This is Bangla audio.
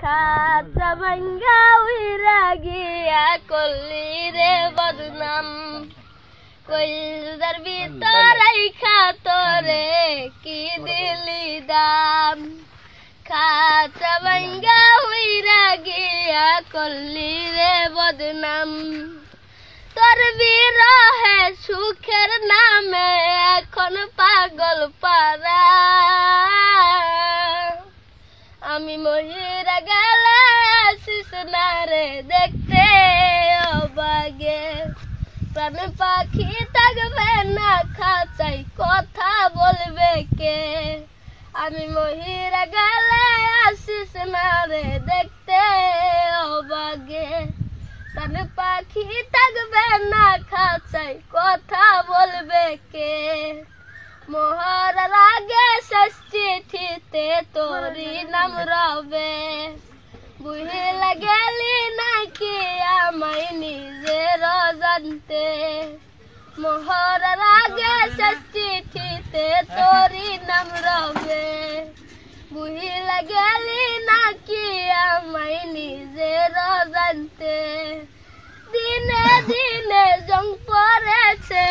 খাঁচা ভাঙ্গা উইরা গিয়া করলি রে বদনাম কইলদার ভিতর রাইখা তোরে কি দিলি দাম খাঁচা ভাঙ্গা উইরা গিয়া করলি রে বদনাম তোর বিরহে সুখের নামে এখন পাগল পারা আমি মহিরা গেলে আসিস না রে দেখতে অবাগে প্রাণ পাখি থাকবে না খাঁচাই কথা বলবে কে আমি মহিরা গেলে আসিস না রে দেখতে অবাগে প্রাণ পাখি থাকবে না খাঁচাই কথা বলবে কে মোহরার আগে শেষ চিঠিতে তোরই নাম রবে বুঝলা গেলি নাকি আমায় নিজের জানতে মোহরার আগে শেষ চিঠিতে তোরই নাম রবে বুঝলা গেলি নাকি আমায় নিজের জানতে দিনে দিনে জং পড়েছে